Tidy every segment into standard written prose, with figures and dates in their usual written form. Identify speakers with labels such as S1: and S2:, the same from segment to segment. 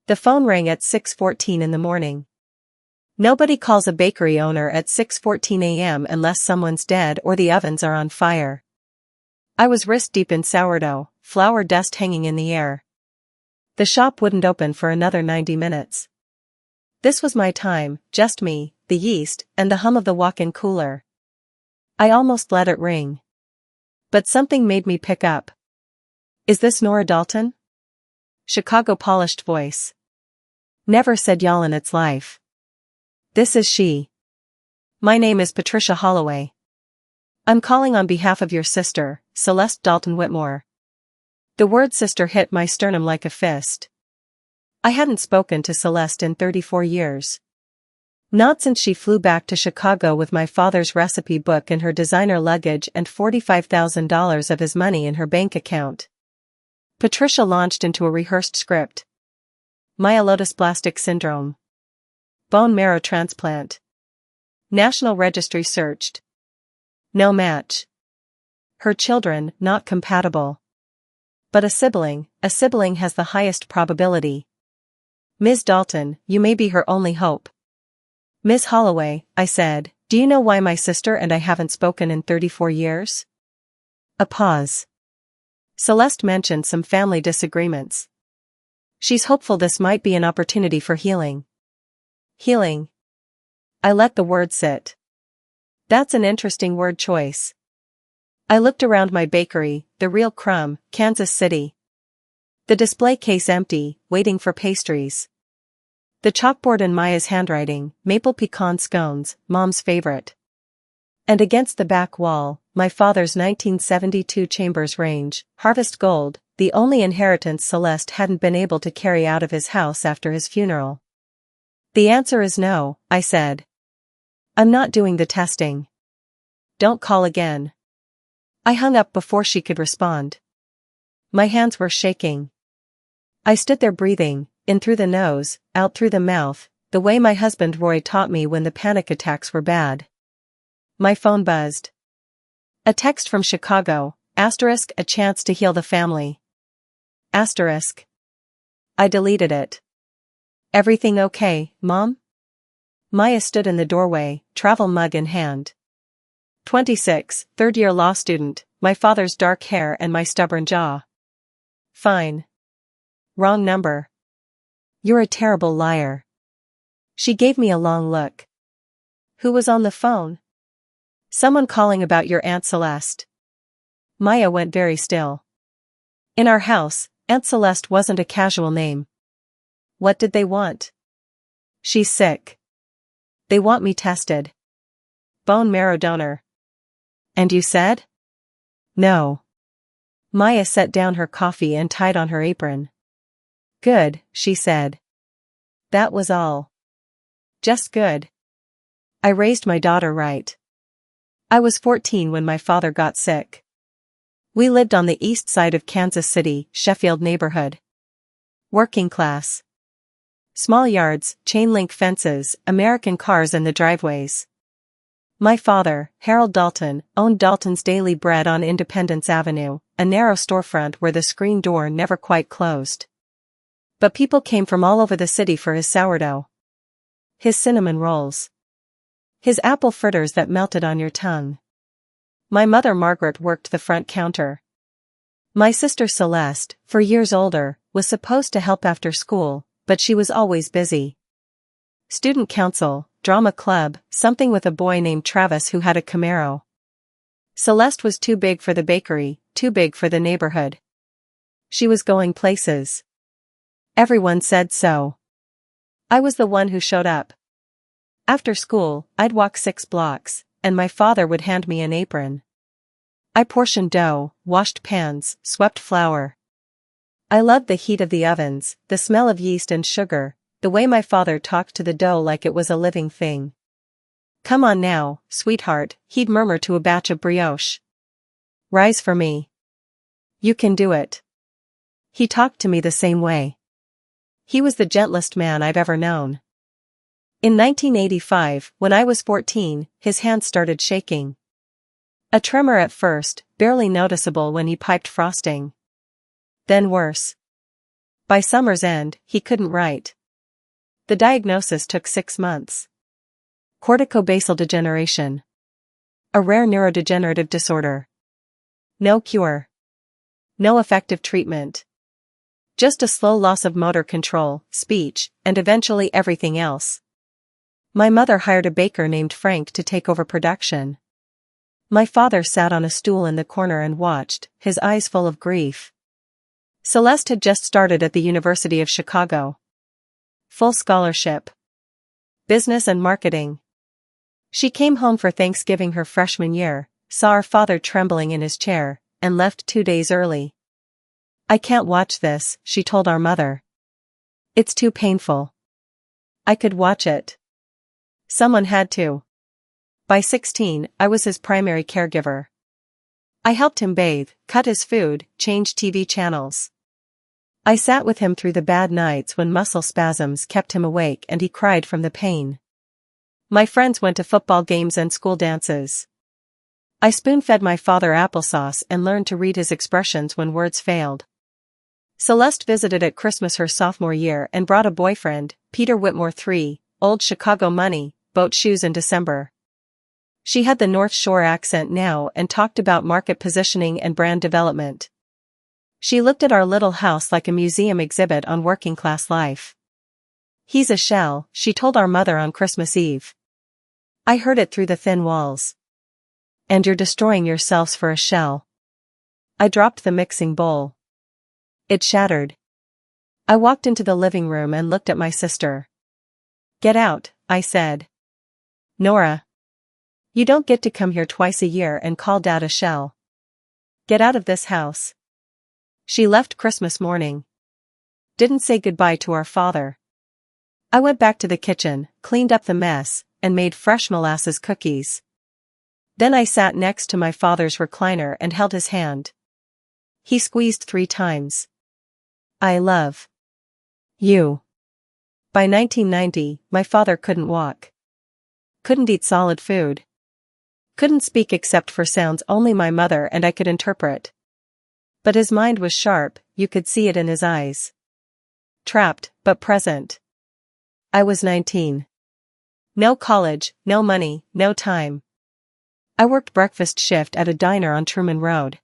S1: The phone rang at 6:14 in the morning. Nobody calls a bakery owner at 6:14 a.m. unless someone's dead or the ovens are on fire. I was wrist-deep in sourdough, flour dust hanging in the air. The shop wouldn't open for another 90 minutes. This was my time, just me, the yeast, and the hum of the walk-in cooler. I almost let it ring. But something made me pick up. "Is this Nora Dalton?" Chicago polished voice. "Never said y'all in its life." "This is she. My name is Patricia Holloway. I'm calling on behalf of your sister, Celeste Dalton Whitmore." The word sister hit my sternum like a fist. I hadn't spoken to Celeste in 34 years. Not since she flew back to Chicago with my father's recipe book in her designer luggage and $45,000 of his money in her bank account. Patricia launched into a rehearsed script. Myelodysplastic syndrome. Bone marrow transplant. National registry searched. No match. Her children, not compatible. But a sibling has the highest probability. "Ms. Dalton, you may be her only hope." "Ms. Holloway," I said, "do you know why my sister and I haven't spoken in 34 years? A pause. Celeste mentioned some family disagreements. She's hopeful this might be an opportunity for healing. Healing. I let the word sit. That's an interesting word choice. I looked around my bakery, the Real Crumb, Kansas City. The display case empty, waiting for pastries. The chalkboard in Maya's handwriting, maple pecan scones, Mom's favorite. And against the back wall, my father's 1972 Chambers range, Harvest Gold, the only inheritance Celeste hadn't been able to carry out of his house after his funeral. "The answer is no," I said. "I'm not doing the testing. Don't call again." I hung up before she could respond. My hands were shaking. I stood there breathing, in through the nose, out through the mouth, the way my husband Roy taught me when the panic attacks were bad. My phone buzzed. A text from Chicago, *, a chance to heal the family. *. I deleted it. "Everything okay, Mom?" Maya stood in the doorway, travel mug in hand. 26, third-year law student, my father's dark hair and my stubborn jaw. "Fine. Wrong number. You're a terrible liar." She gave me a long look. "Who was on the phone?" "Someone calling about your Aunt Celeste." Maya went very still. In our house, Aunt Celeste wasn't a casual name. "What did they want?" "She's sick. They want me tested. Bone marrow donor." "And you said?" "No." Maya set down her coffee and tied on her apron. "Good," she said. That was all. Just good. I raised my daughter right. I was 14 when my father got sick. We lived on the east side of Kansas City, Sheffield neighborhood. Working class. Small yards, chain-link fences, American cars in the driveways. My father, Harold Dalton, owned Dalton's Daily Bread on Independence Avenue, a narrow storefront where the screen door never quite closed. But people came from all over the city for his sourdough. His cinnamon rolls. His apple fritters that melted on your tongue. My mother Margaret worked the front counter. My sister Celeste, 4 years older, was supposed to help after school, but she was always busy. Student council, drama club, something with a boy named Travis who had a Camaro. Celeste was too big for the bakery, too big for the neighborhood. She was going places. Everyone said so. I was the one who showed up. After school, I'd walk 6 blocks, and my father would hand me an apron. I portioned dough, washed pans, swept flour. I loved the heat of the ovens, the smell of yeast and sugar, the way my father talked to the dough like it was a living thing. "Come on now, sweetheart," he'd murmur to a batch of brioche. "Rise for me. You can do it." He talked to me the same way. He was the gentlest man I've ever known. In 1985, when I was 14, his hands started shaking. A tremor at first, barely noticeable when he piped frosting. Then worse. By summer's end, he couldn't write. The diagnosis took 6 months. Corticobasal degeneration. A rare neurodegenerative disorder. No cure. No effective treatment. Just a slow loss of motor control, speech, and eventually everything else. My mother hired a baker named Frank to take over production. My father sat on a stool in the corner and watched, his eyes full of grief. Celeste had just started at the University of Chicago. Full scholarship. Business and marketing. She came home for Thanksgiving her freshman year, saw our father trembling in his chair, and left 2 days early. "I can't watch this," she told our mother. "It's too painful." I could watch it. Someone had to. By 16, I was his primary caregiver. I helped him bathe, cut his food, change TV channels. I sat with him through the bad nights when muscle spasms kept him awake and he cried from the pain. My friends went to football games and school dances. I spoon-fed my father applesauce and learned to read his expressions when words failed. Celeste visited at Christmas her sophomore year and brought a boyfriend, Peter Whitmore III, old Chicago money, boat shoes in December. She had the North Shore accent now and talked about market positioning and brand development. She looked at our little house like a museum exhibit on working-class life. "He's a shell," she told our mother on Christmas Eve. I heard it through the thin walls. "And you're destroying yourselves for a shell." I dropped the mixing bowl. It shattered. I walked into the living room and looked at my sister. "Get out," I said. "Nora. You don't get to come here twice a year and call Dad a shell. Get out of this house." She left Christmas morning. Didn't say goodbye to our father. I went back to the kitchen, cleaned up the mess, and made fresh molasses cookies. Then I sat next to my father's recliner and held his hand. He squeezed 3 times. "I love you." By 1990, my father couldn't walk. Couldn't eat solid food. Couldn't speak except for sounds only my mother and I could interpret. But his mind was sharp, you could see it in his eyes. Trapped, but present. I was 19. No college, no money, no time. I worked breakfast shift at a diner on Truman Road.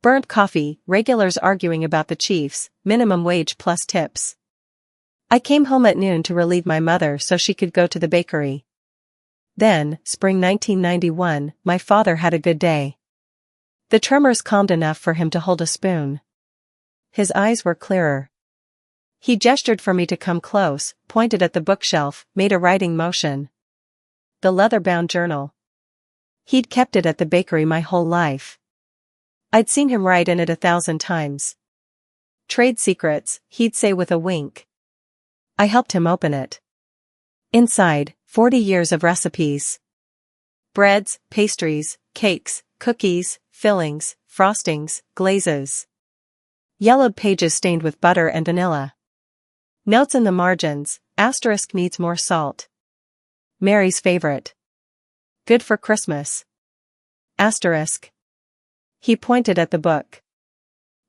S1: Burnt coffee, regulars arguing about the Chiefs, minimum wage plus tips. I came home at noon to relieve my mother so she could go to the bakery. Then, spring 1991, my father had a good day. The tremors calmed enough for him to hold a spoon. His eyes were clearer. He gestured for me to come close, pointed at the bookshelf, made a writing motion. The leather-bound journal. He'd kept it at the bakery my whole life. I'd seen him write in it 1,000 times. "Trade secrets," he'd say with a wink. I helped him open it. Inside, 40 years of recipes. Breads, pastries, cakes, cookies, fillings, frostings, glazes. Yellowed pages stained with butter and vanilla. Notes in the margins, asterisk needs more salt. Mary's favorite. Good for Christmas. Asterisk. He pointed at the book.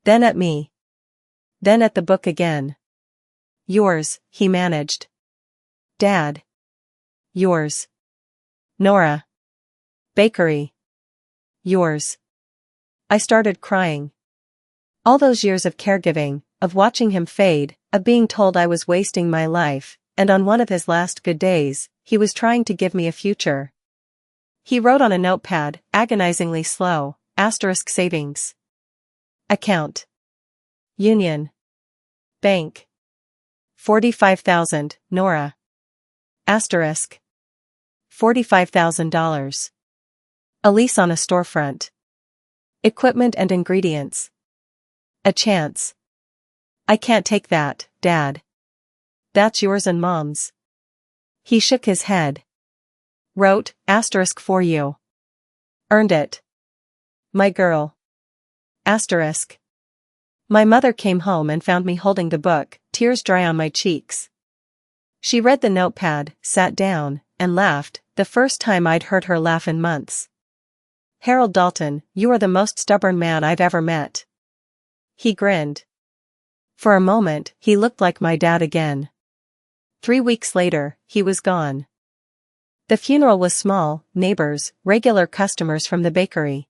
S1: Then at me. Then at the book again. "Yours," he managed. "Dad." "Yours." "Nora." "Bakery." "Yours." I started crying. All those years of caregiving, of watching him fade, of being told I was wasting my life, and on one of his last good days, he was trying to give me a future. He wrote on a notepad, agonizingly slow, asterisk savings. Account. Union. Bank. 45,000, Nora. Asterisk. $45,000. A lease on a storefront. Equipment and ingredients. A chance. "I can't take that, Dad. That's yours and Mom's." He shook his head. Wrote, asterisk for you. Earned it. My girl. Asterisk. My mother came home and found me holding the book, tears dry on my cheeks. She read the notepad, sat down, and laughed, the first time I'd heard her laugh in months. "Harold Dalton, you are the most stubborn man I've ever met." He grinned. For a moment, he looked like my dad again. 3 weeks later, he was gone. The funeral was small, neighbors, regular customers from the bakery.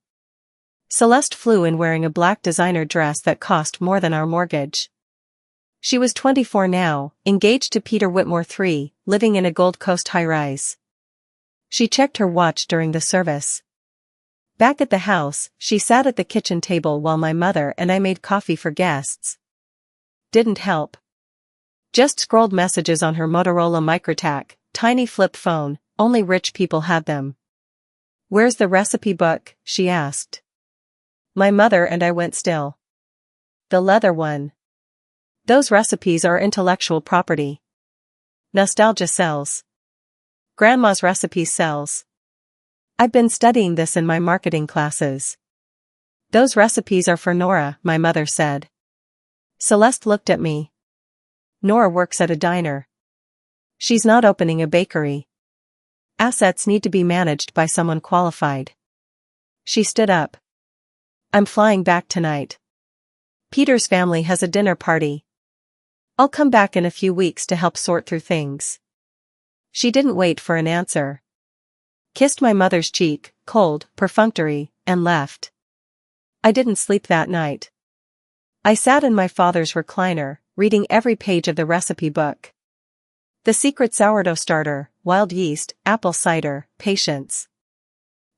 S1: Celeste flew in wearing a black designer dress that cost more than our mortgage. She was 24 now, engaged to Peter Whitmore III, living in a Gold Coast high-rise. She checked her watch during the service. Back at the house, she sat at the kitchen table while my mother and I made coffee for guests. Didn't help. Just scrolled messages on her Motorola Microtac, tiny flip phone, only rich people had them. "Where's the recipe book?" she asked. My mother and I went still. "The leather one. Those recipes are intellectual property. Nostalgia sells. Grandma's recipe sells. I've been studying this in my marketing classes." "Those recipes are for Nora," my mother said. Celeste looked at me. "Nora works at a diner. She's not opening a bakery. Assets need to be managed by someone qualified." She stood up. "I'm flying back tonight. Peter's family has a dinner party. I'll come back in a few weeks to help sort through things." She didn't wait for an answer. Kissed my mother's cheek, cold, perfunctory, and left. I didn't sleep that night. I sat in my father's recliner, reading every page of the recipe book. The secret sourdough starter, wild yeast, apple cider, patience.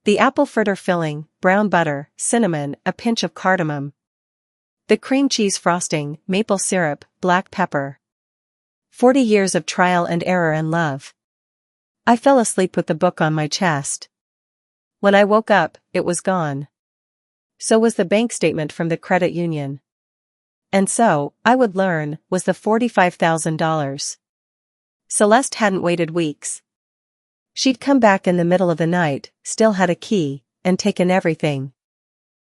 S1: The apple fritter filling, brown butter, cinnamon, a pinch of cardamom. The cream cheese frosting, maple syrup, black pepper. 40 years of trial and error and love. I fell asleep with the book on my chest. When I woke up, it was gone. So was the bank statement from the credit union. And so, I would learn, was the $45,000. Celeste hadn't waited weeks. She'd come back in the middle of the night, still had a key, and taken everything.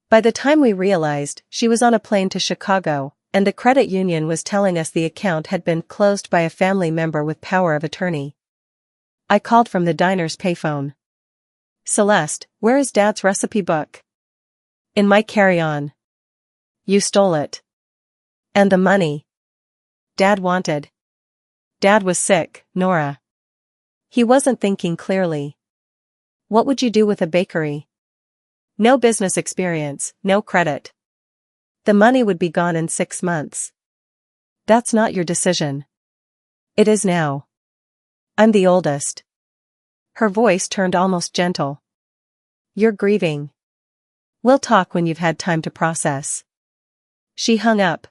S1: By the time we realized, she was on a plane to Chicago, and the credit union was telling us the account had been closed by a family member with power of attorney. I called from the diner's payphone. "Celeste, where is Dad's recipe book?" "In my carry-on." "You stole it." "And the money Dad wanted." "Dad was sick, Nora. He wasn't thinking clearly. What would you do with a bakery? No business experience, no credit. The money would be gone in 6 months. That's not your decision. It is now. I'm the oldest." Her voice turned almost gentle. "You're grieving. We'll talk when you've had time to process." She hung up.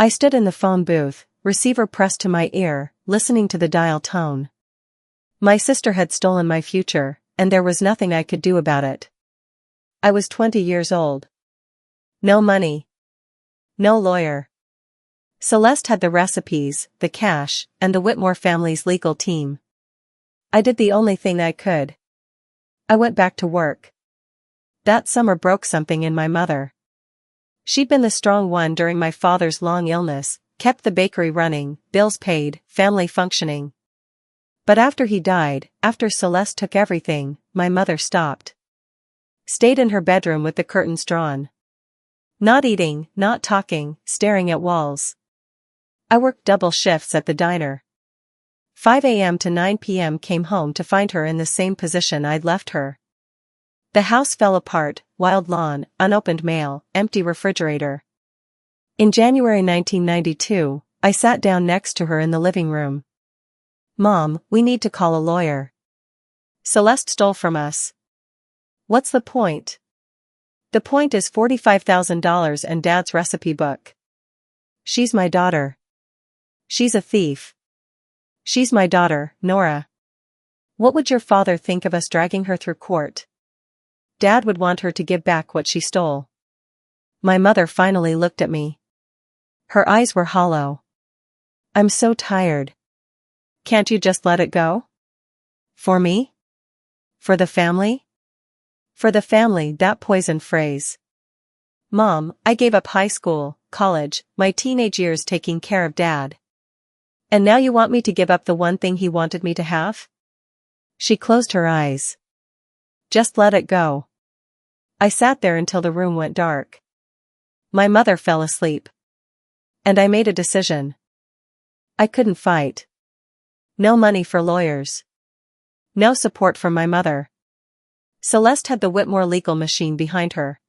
S1: I stood in the phone booth, receiver pressed to my ear, listening to the dial tone. My sister had stolen my future, and there was nothing I could do about it. I was 20 years old. No money. No lawyer. Celeste had the recipes, the cash, and the Whitmore family's legal team. I did the only thing I could. I went back to work. That summer broke something in my mother. She'd been the strong one during my father's long illness, kept the bakery running, bills paid, family functioning. But after he died, after Celeste took everything, my mother stopped. Stayed in her bedroom with the curtains drawn. Not eating, not talking, staring at walls. I worked double shifts at the diner. 5 a.m. to 9 p.m. came home to find her in the same position I'd left her. The house fell apart, wild lawn, unopened mail, empty refrigerator. In January 1992, I sat down next to her in the living room. "Mom, we need to call a lawyer. Celeste stole from us." "What's the point?" "The point is $45,000 and Dad's recipe book. She's my daughter. She's a thief. She's my daughter, Nora. What would your father think of us dragging her through court? Dad would want her to give back what she stole." My mother finally looked at me. Her eyes were hollow. "I'm so tired. Can't you just let it go? For me? For the family?" For the family, that poisoned phrase. "Mom, I gave up high school, college, my teenage years taking care of Dad. And now you want me to give up the one thing he wanted me to have?" She closed her eyes. "Just let it go." I sat there until the room went dark. My mother fell asleep. And I made a decision. I couldn't fight. No money for lawyers. No support from my mother. Celeste had the Whitmore legal machine behind her.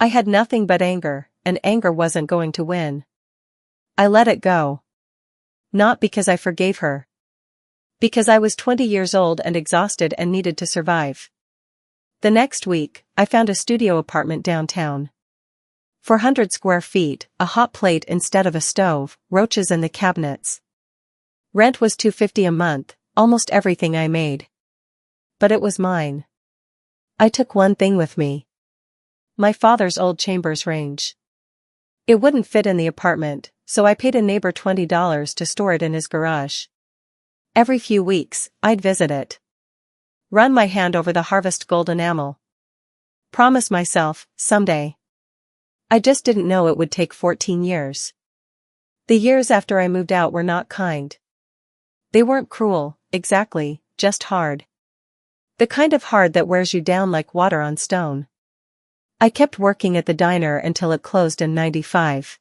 S1: I had nothing but anger, and anger wasn't going to win. I let it go. Not because I forgave her. Because I was 20 years old and exhausted and needed to survive. The next week, I found a studio apartment downtown. 400 square feet, a hot plate instead of a stove, roaches in the cabinets. Rent was $250 a month, almost everything I made. But it was mine. I took one thing with me. My father's old Chambers range. It wouldn't fit in the apartment, so I paid a neighbor $20 to store it in his garage. Every few weeks, I'd visit it. Run my hand over the harvest gold enamel. Promise myself, someday. I just didn't know it would take 14 years. The years after I moved out were not kind. They weren't cruel, exactly, just hard. The kind of hard that wears you down like water on stone. I kept working at the diner until it closed in '95.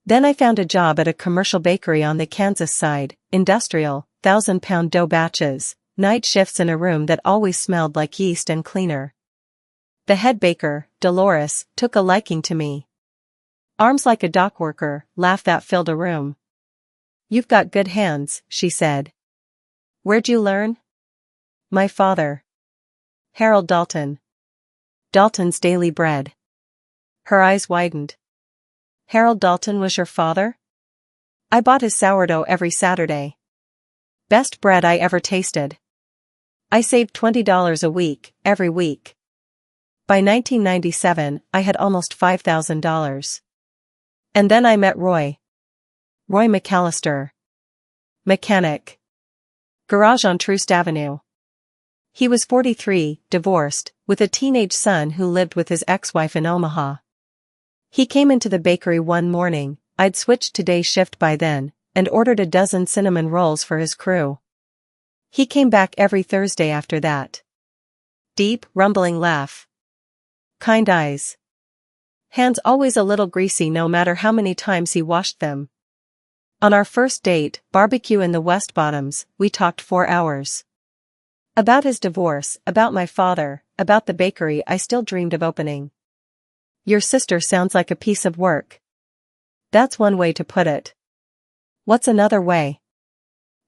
S1: Then I found a job at a commercial bakery on the Kansas side, industrial, 1,000-pound dough batches, night shifts in a room that always smelled like yeast and cleaner. The head baker, Dolores, took a liking to me. Arms like a dock worker, laugh that filled a room. You've got good hands, she said. Where'd you learn? My father. Harold Dalton. Dalton's Daily Bread. Her eyes widened. Harold Dalton was your father? I bought his sourdough every Saturday. Best bread I ever tasted. I saved $20 a week, every week. By 1997, I had almost $5,000. And then I met Roy. Roy McAllister. Mechanic. Garage on Troost Avenue. He was 43, divorced, with a teenage son who lived with his ex-wife in Omaha. He came into the bakery one morning, I'd switched to day shift by then, and ordered a dozen cinnamon rolls for his crew. He came back every Thursday after that. Deep, rumbling laugh. Kind eyes. Hands always a little greasy no matter how many times he washed them. On our first date, barbecue in the West Bottoms, we talked 4 hours. About his divorce, about my father, about the bakery I still dreamed of opening. Your sister sounds like a piece of work. That's one way to put it. What's another way?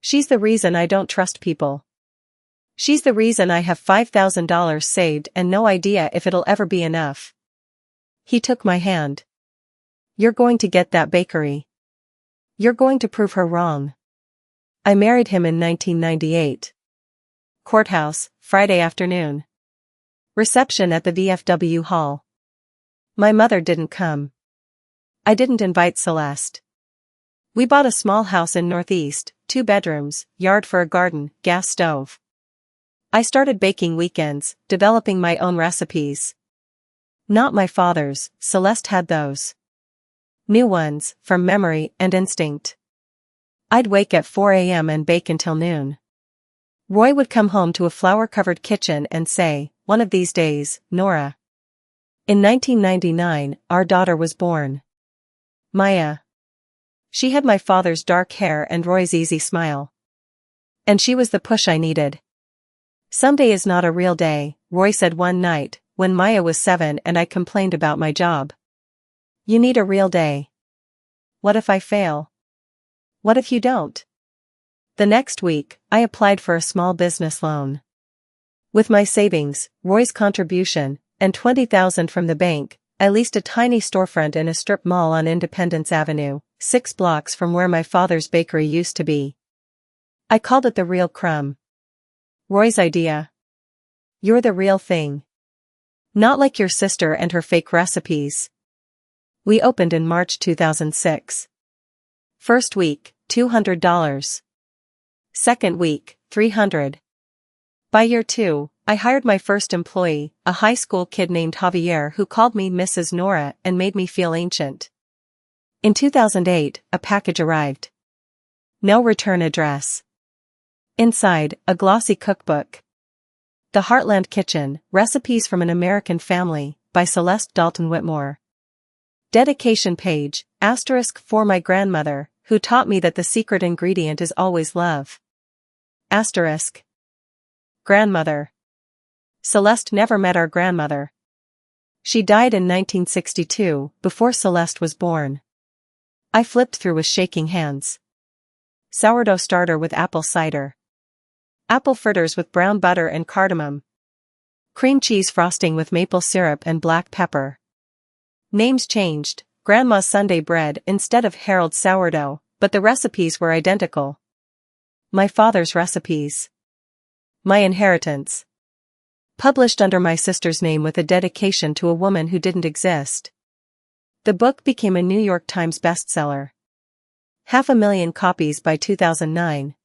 S1: She's the reason I don't trust people. She's the reason I have $5,000 saved and no idea if it'll ever be enough. He took my hand. You're going to get that bakery. You're going to prove her wrong. I married him in 1998. Courthouse, Friday afternoon. Reception at the VFW hall. My mother didn't come. I didn't invite Celeste. We bought a small house in Northeast, 2 bedrooms, yard for a garden, gas stove. I started baking weekends, developing my own recipes. Not my father's, Celeste had those. New ones, from memory and instinct. I'd wake at 4 a.m. and bake until noon. Roy would come home to a flour-covered kitchen and say, one of these days, Nora. In 1999, our daughter was born. Maya. She had my father's dark hair and Roy's easy smile. And she was the push I needed. Someday is not a real day, Roy said one night, when Maya was 7 and I complained about my job. You need a real day. What if I fail? What if you don't? The next week, I applied for a small business loan. With my savings, Roy's contribution, and $20,000 from the bank, I leased a tiny storefront in a strip mall on Independence Avenue, 6 blocks from where my father's bakery used to be. I called it the Real Crumb. Roy's idea. You're the real thing. Not like your sister and her fake recipes. We opened in March 2006. First week, $200. Second week, $300. By year 2, I hired my first employee, a high school kid named Javier who called me Mrs. Nora and made me feel ancient. In 2008, a package arrived. No return address. Inside, a glossy cookbook. The Heartland Kitchen, Recipes from an American Family, by Celeste Dalton Whitmore. Dedication page, asterisk for my grandmother, who taught me that the secret ingredient is always love. Asterisk. Grandmother. Celeste never met our grandmother. She died in 1962, before Celeste was born. I flipped through with shaking hands. Sourdough starter with apple cider. Apple fritters with brown butter and cardamom. Cream cheese frosting with maple syrup and black pepper. Names changed, Grandma's Sunday bread instead of Harold's sourdough, but the recipes were identical. My father's recipes. My inheritance. Published under my sister's name with a dedication to a woman who didn't exist. The book became a New York Times bestseller. 500,000 copies by 2009.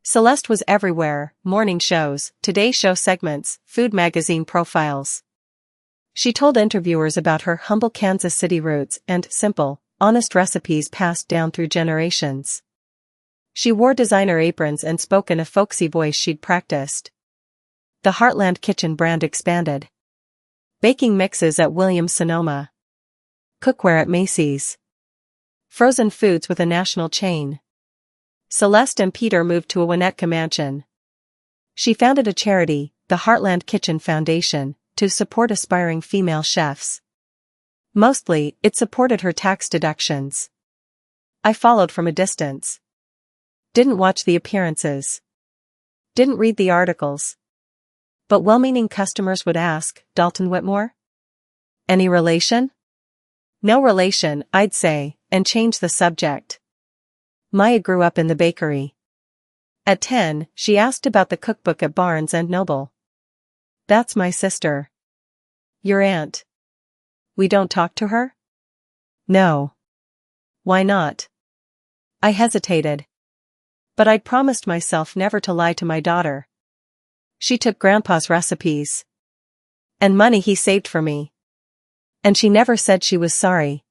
S1: Celeste was everywhere, morning shows, Today Show segments, food magazine profiles. She told interviewers about her humble Kansas City roots and simple, honest recipes passed down through generations. She wore designer aprons and spoke in a folksy voice she'd practiced. The Heartland Kitchen brand expanded. Baking mixes at Williams-Sonoma. Cookware at Macy's. Frozen foods with a national chain. Celeste and Peter moved to a Winnetka mansion. She founded a charity, the Heartland Kitchen Foundation, to support aspiring female chefs. Mostly, it supported her tax deductions. I followed from a distance. Didn't watch the appearances. Didn't read the articles. But well-meaning customers would ask, Dalton Whitmore? Any relation? No relation, I'd say, and change the subject. Maya grew up in the bakery. At 10, she asked about the cookbook at Barnes & Noble. That's my sister. Your aunt. We don't talk to her? No. Why not? I hesitated. But I'd promised myself never to lie to my daughter. She took Grandpa's recipes. And money he saved for me. And she never said she was sorry.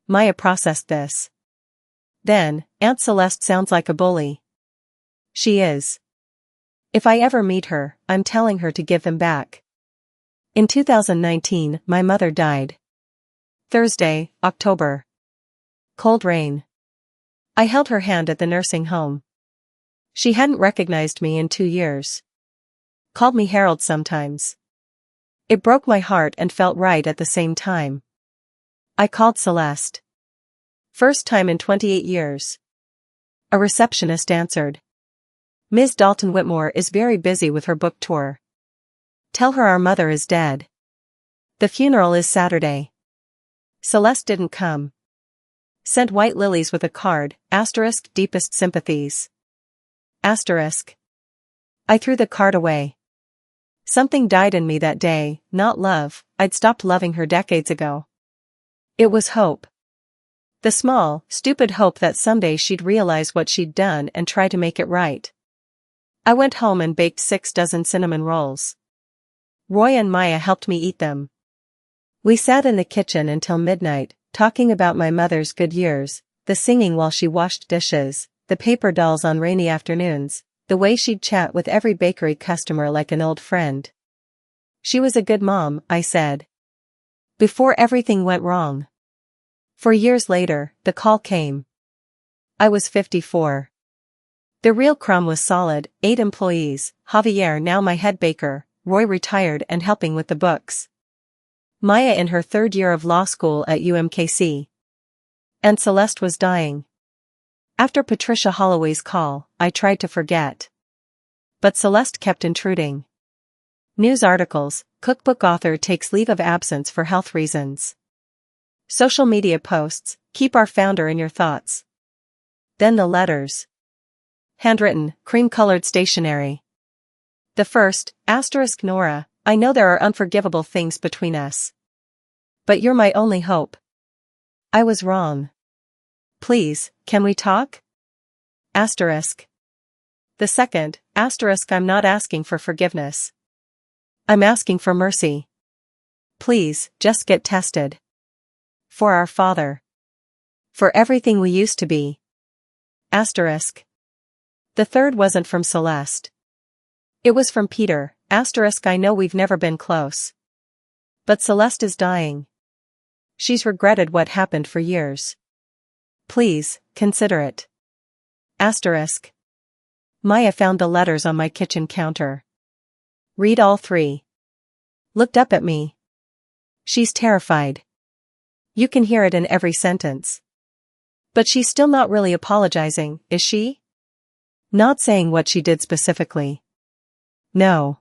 S1: Maya processed this. Then, Aunt Celeste sounds like a bully. She is. If I ever meet her, I'm telling her to give them back. In 2019, my mother died. Thursday, October. Cold rain. I held her hand at the nursing home. She hadn't recognized me in 2 years. Called me Harold sometimes. It broke my heart and felt right at the same time. I called Celeste. First time in 28 years. A receptionist answered. Ms. Dalton Whitmore is very busy with her book tour. Tell her our mother is dead. The funeral is Saturday. Celeste didn't come. Sent white lilies with a card, asterisk deepest sympathies. Asterisk. I threw the card away. Something died in me that day, not love, I'd stopped loving her decades ago. It was hope. The small, stupid hope that someday she'd realize what she'd done and try to make it right. I went home and baked 6 dozen cinnamon rolls. Roy and Maya helped me eat them. We sat in the kitchen until midnight, talking about my mother's good years, the singing while she washed dishes, the paper dolls on rainy afternoons, the way she'd chat with every bakery customer like an old friend. She was a good mom, I said. Before everything went wrong. 4 years later, the call came. I was 54. The real crumb was solid, 8 employees, Javier now my head baker, Roy retired and helping with the books. Maya in her 3rd year of law school at UMKC. And Celeste was dying. After Patricia Holloway's call, I tried to forget. But Celeste kept intruding. News articles, cookbook author takes leave of absence for health reasons. Social media posts, keep our founder in your thoughts. Then the letters. Handwritten, cream-colored stationery. The first, asterisk Nora, I know there are unforgivable things between us. But you're my only hope. I was wrong. Please, can we talk? Asterisk. The second, asterisk I'm not asking for forgiveness. I'm asking for mercy. Please, just get tested. For our father. For everything we used to be. Asterisk. The third wasn't from Celeste. It was from Peter, asterisk I know we've never been close. But Celeste is dying. She's regretted what happened for years. Please, consider it. Asterisk. Maya found the letters on my kitchen counter. Read all 3. Looked up at me. She's terrified. You can hear it in every sentence. But she's still not really apologizing, is she? Not saying what she did specifically. No.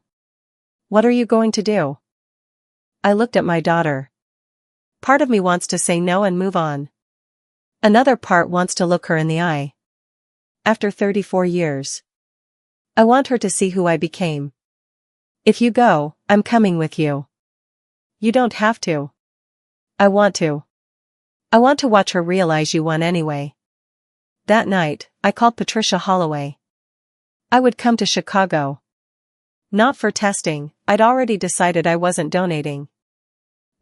S1: What are you going to do? I looked at my daughter. Part of me wants to say no and move on. Another part wants to look her in the eye. After 34 years. I want her to see who I became. If you go, I'm coming with you. You don't have to. I want to. I want to watch her realize you won anyway. That night, I called Patricia Holloway. I would come to Chicago. Not for testing, I'd already decided I wasn't donating.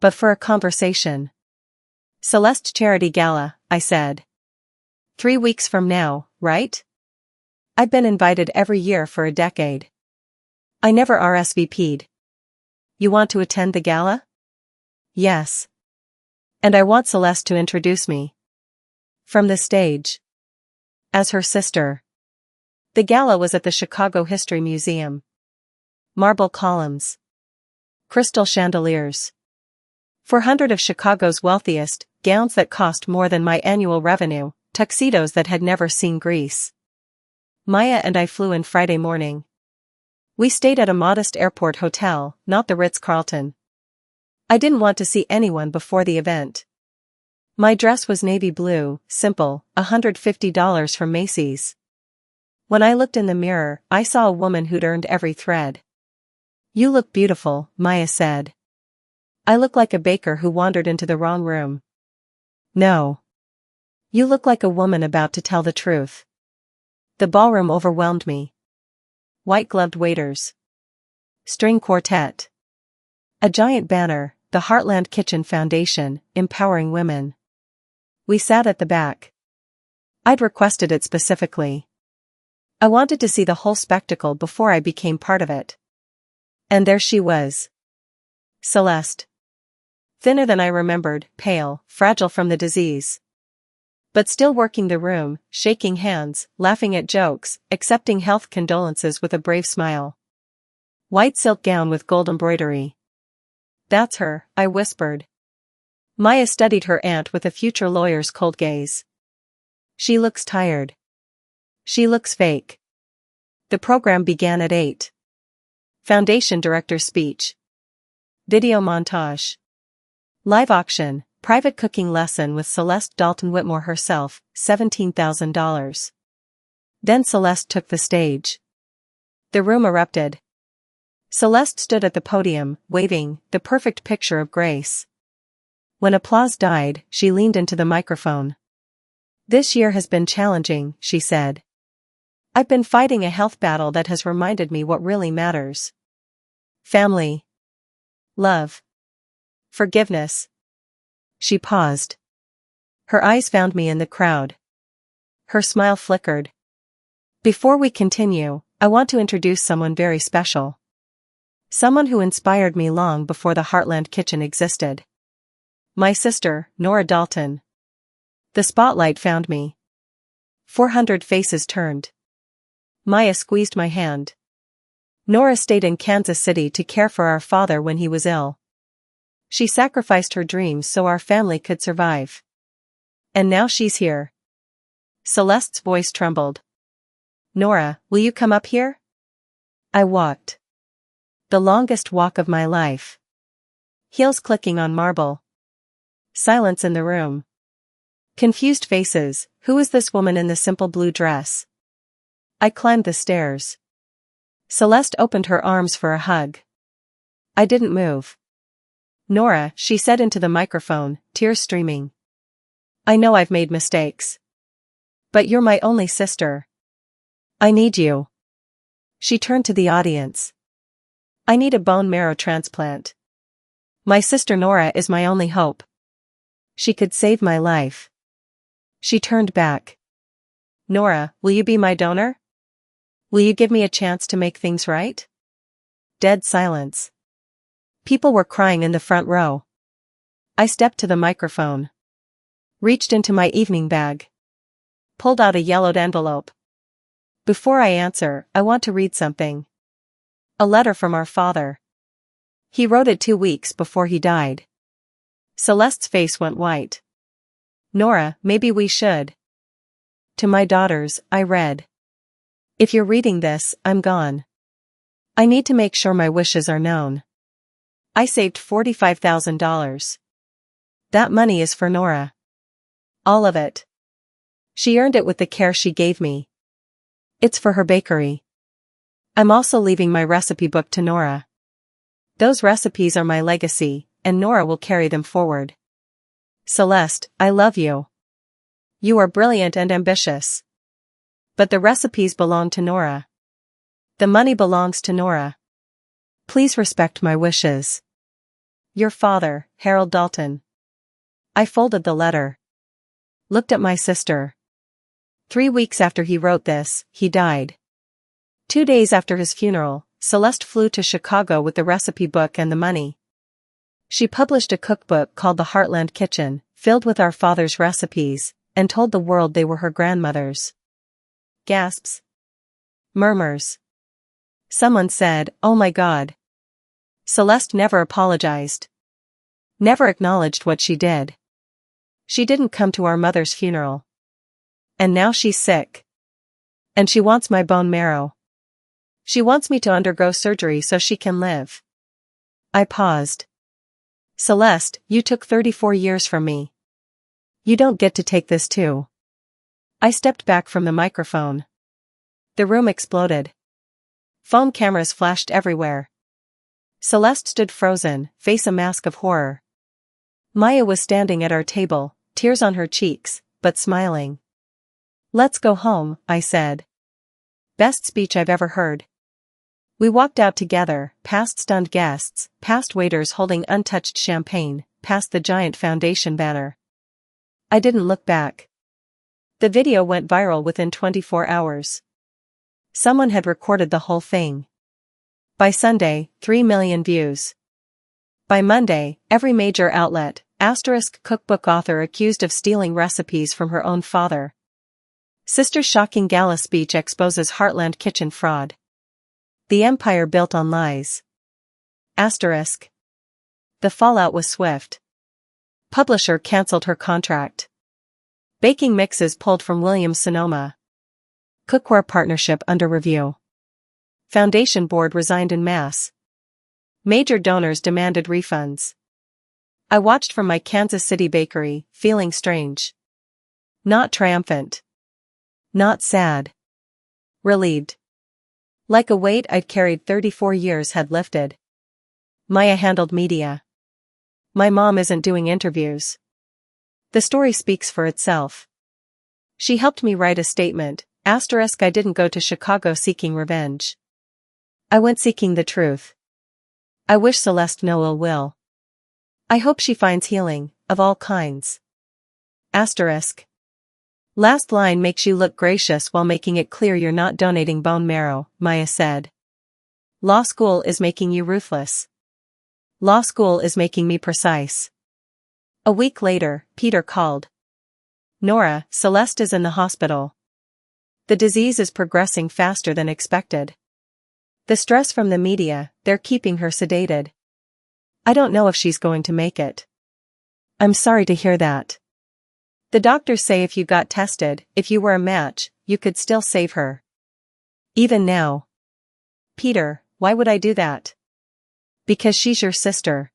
S1: But for a conversation. Celeste Charity Gala, I said. 3 weeks from now, right? I've been invited every year for a decade. I never RSVP'd. You want to attend the gala? Yes. And I want Celeste to introduce me. From the stage. As her sister. The gala was at the Chicago History Museum. Marble columns. Crystal chandeliers. 400 of Chicago's wealthiest, gowns that cost more than my annual revenue, tuxedos that had never seen grease. Maya and I flew in Friday morning. We stayed at a modest airport hotel, not the Ritz-Carlton. I didn't want to see anyone before the event. My dress was navy blue, simple, $150 from Macy's. When I looked in the mirror, I saw a woman who'd earned every thread. You look beautiful, Maya said. I look like a baker who wandered into the wrong room. No. You look like a woman about to tell the truth. The ballroom overwhelmed me. White-gloved waiters. String quartet. A giant banner, the Heartland Kitchen Foundation, empowering women. We sat at the back. I'd requested it specifically. I wanted to see the whole spectacle before I became part of it. And there she was. Celeste. Thinner than I remembered, pale, fragile from the disease. But still working the room, shaking hands, laughing at jokes, accepting health condolences with a brave smile. White silk gown with gold embroidery. That's her, I whispered. Maya studied her aunt with a future lawyer's cold gaze. She looks tired. She looks fake. The program began at 8. Foundation director's speech. Video montage. Live auction. Private cooking lesson with Celeste Dalton Whitmore herself, $17,000. Then Celeste took the stage. The room erupted. Celeste stood at the podium, waving, the perfect picture of grace. When applause died, she leaned into the microphone. This year has been challenging, she said. I've been fighting a health battle that has reminded me what really matters. Family. Love. Forgiveness. She paused. Her eyes found me in the crowd. Her smile flickered. Before we continue, I want to introduce someone very special. Someone who inspired me long before the Heartland Kitchen existed. My sister, Nora Dalton. The spotlight found me. 400 faces turned. Maya squeezed my hand. Nora stayed in Kansas City to care for our father when he was ill. She sacrificed her dreams so our family could survive. And now she's here. Celeste's voice trembled. Nora, will you come up here? I walked. The longest walk of my life. Heels clicking on marble. Silence in the room. Confused faces. Who is this woman in the simple blue dress? I climbed the stairs. Celeste opened her arms for a hug. I didn't move. Nora, she said into the microphone, tears streaming. I know I've made mistakes. But you're my only sister. I need you. She turned to the audience. I need a bone marrow transplant. My sister Nora is my only hope. She could save my life. She turned back. Nora, will you be my donor? Will you give me a chance to make things right? Dead silence. People were crying in the front row. I stepped to the microphone. Reached into my evening bag. Pulled out a yellowed envelope. Before I answer, I want to read something. A letter from our father. He wrote it 2 weeks before he died. Celeste's face went white. Nora, maybe we should. To my daughters, I read. If you're reading this, I'm gone. I need to make sure my wishes are known. I saved $45,000. That money is for Nora. All of it. She earned it with the care she gave me. It's for her bakery. I'm also leaving my recipe book to Nora. Those recipes are my legacy, and Nora will carry them forward. Celeste, I love you. You are brilliant and ambitious. But the recipes belong to Nora. The money belongs to Nora. Please respect my wishes. Your father, Harold Dalton. I folded the letter. Looked at my sister. 3 weeks after he wrote this, he died. 2 days after his funeral, Celeste flew to Chicago with the recipe book and the money. She published a cookbook called The Heartland Kitchen, filled with our father's recipes, and told the world they were her grandmother's. Gasps. Murmurs. Someone said, "Oh my God." Celeste never apologized. Never acknowledged what she did. She didn't come to our mother's funeral. And now she's sick. And she wants my bone marrow. She wants me to undergo surgery so she can live. I paused. Celeste, you took 34 years from me. You don't get to take this too. I stepped back from the microphone. The room exploded. Phone cameras flashed everywhere. Celeste stood frozen, face a mask of horror. Maya was standing at our table, tears on her cheeks, but smiling. Let's go home, I said. Best speech I've ever heard. We walked out together, past stunned guests, past waiters holding untouched champagne, past the giant foundation banner. I didn't look back. The video went viral within 24 hours. Someone had recorded the whole thing. By Sunday, 3 million views. By Monday, every major outlet, * cookbook author accused of stealing recipes from her own father. Sister's shocking gala speech exposes Heartland Kitchen fraud. The empire built on lies. * The fallout was swift. Publisher cancelled her contract. Baking mixes pulled from Williams-Sonoma. Cookware partnership under review. Foundation board resigned en masse. Major donors demanded refunds. I watched from my Kansas City bakery, feeling strange. Not triumphant. Not sad. Relieved. Like a weight I'd carried 34 years had lifted. Maya handled media. My mom isn't doing interviews. The story speaks for itself. She helped me write a statement, * I didn't go to Chicago seeking revenge. I went seeking the truth. I wish Celeste no ill will. I hope she finds healing, of all kinds. Last line makes you look gracious while making it clear you're not donating bone marrow, Maya said. Law school is making you ruthless. Law school is making me precise. A week later, Peter called. Nora, Celeste is in the hospital. The disease is progressing faster than expected. The stress from the media, they're keeping her sedated. I don't know if she's going to make it. I'm sorry to hear that. The doctors say if you got tested, if you were a match, you could still save her. Even now. Peter, why would I do that? Because she's your sister.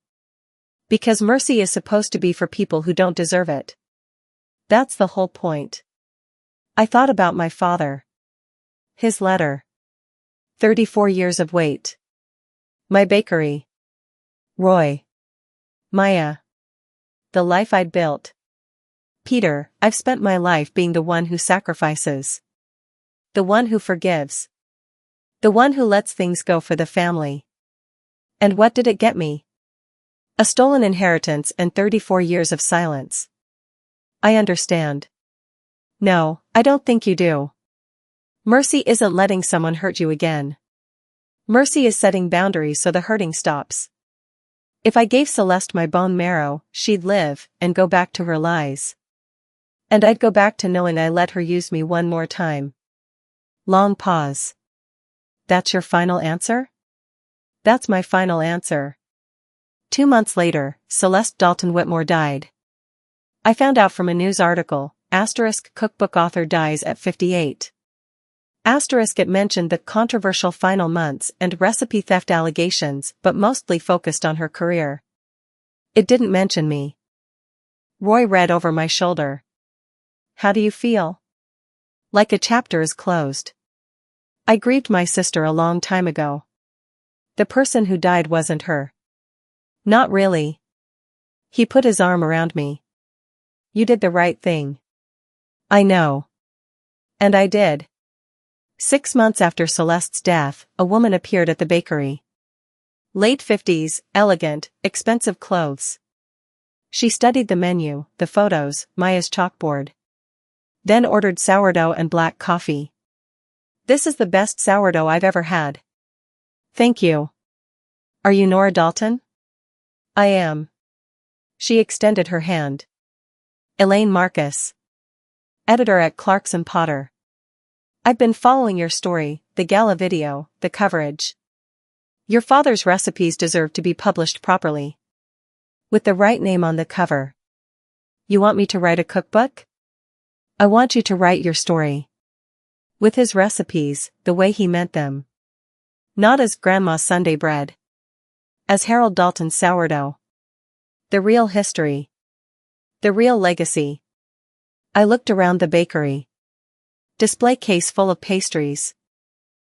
S1: Because mercy is supposed to be for people who don't deserve it. That's the whole point. I thought about my father. His letter. 34 years of wait. My bakery. Roy. Maya. The life I'd built. Peter, I've spent my life being the one who sacrifices. The one who forgives. The one who lets things go for the family. And what did it get me? A stolen inheritance and 34 years of silence. I understand. No, I don't think you do. Mercy isn't letting someone hurt you again. Mercy is setting boundaries so the hurting stops. If I gave Celeste my bone marrow, she'd live and go back to her lies. And I'd go back to knowing I let her use me one more time. Long pause. That's your final answer? That's my final answer. 2 months later, Celeste Dalton Whitmore died. I found out from a news article, * cookbook author dies at 58. * It mentioned the controversial final months and recipe theft allegations but mostly focused on her career. It didn't mention me. Roy read over my shoulder. How do you feel? Like a chapter is closed. I grieved my sister a long time ago. The person who died wasn't her. Not really. He put his arm around me. You did the right thing. I know. And I did. 6 months after Celeste's death, a woman appeared at the bakery. Late 50s, elegant, expensive clothes. She studied the menu, the photos, Maya's chalkboard. Then ordered sourdough and black coffee. This is the best sourdough I've ever had. Thank you. Are you Nora Dalton? I am. She extended her hand. Elaine Marcus. Editor at Clarkson Potter. I've been following your story, the gala video, the coverage. Your father's recipes deserve to be published properly. With the right name on the cover. You want me to write a cookbook? I want you to write your story. With his recipes, the way he meant them. Not as Grandma's Sunday bread. As Harold Dalton's sourdough. The real history. The real legacy. I looked around the bakery. Display case full of pastries.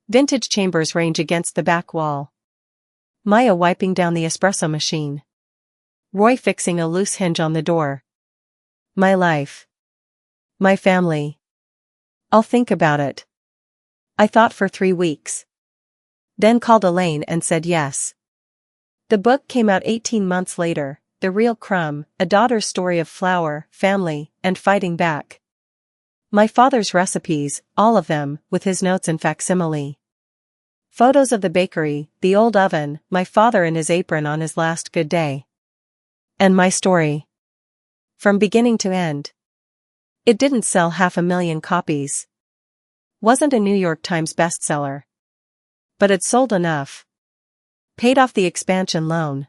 S1: Vintage chambers range against the back wall. Maya wiping down the espresso machine. Roy fixing a loose hinge on the door. My life. My family. I'll think about it. I thought for 3 weeks. Then called Elaine and said yes. The book came out 18 months later, The Real Crumb, a daughter's story of flour, family, and fighting back. My father's recipes, all of them, with his notes and facsimile. Photos of the bakery, the old oven, my father in his apron on his last good day. And my story. From beginning to end. It didn't sell 500,000 copies. Wasn't a New York Times bestseller. But it sold enough. Paid off the expansion loan.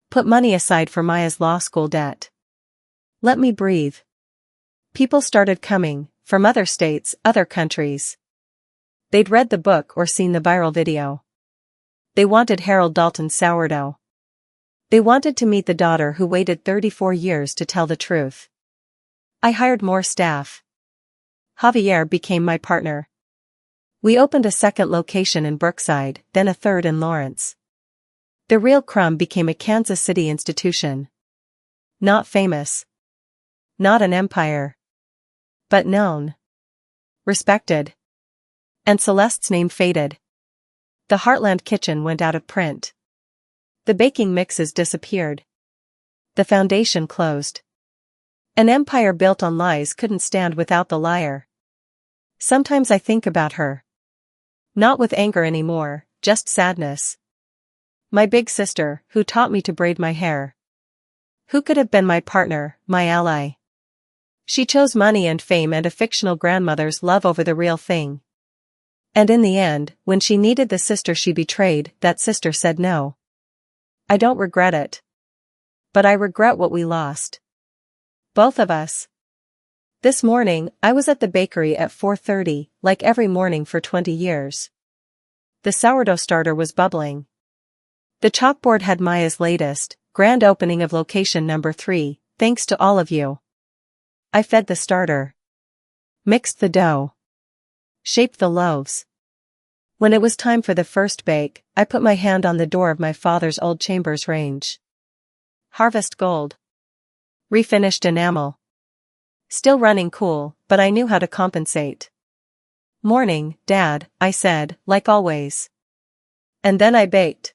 S1: Put money aside for Maya's law school debt. Let me breathe. People started coming, from other states, other countries. They'd read the book or seen the viral video. They wanted Harold Dalton's sourdough. They wanted to meet the daughter who waited 34 years to tell the truth. I hired more staff. Javier became my partner. We opened a second location in Brookside, then a third in Lawrence. The Real Crumb became a Kansas City institution. Not famous. Not an empire. But known. Respected. And Celeste's name faded. The Heartland Kitchen went out of print. The baking mixes disappeared. The foundation closed. An empire built on lies couldn't stand without the liar. Sometimes I think about her. Not with anger anymore, just sadness. My big sister, who taught me to braid my hair. Who could have been my partner, my ally? She chose money and fame and a fictional grandmother's love over the real thing. And in the end, when she needed the sister she betrayed, that sister said no. I don't regret it. But I regret what we lost. Both of us. This morning, I was at the bakery at 4:30, like every morning for 20 years. The sourdough starter was bubbling. The chalkboard had Maya's latest, grand opening of location number 3, thanks to all of you. I fed the starter. Mixed the dough. Shaped the loaves. When it was time for the first bake, I put my hand on the door of my father's old chambers range. Harvest gold. Refinished enamel. Still running cool, but I knew how to compensate. Morning, Dad, I said, like always. And then I baked.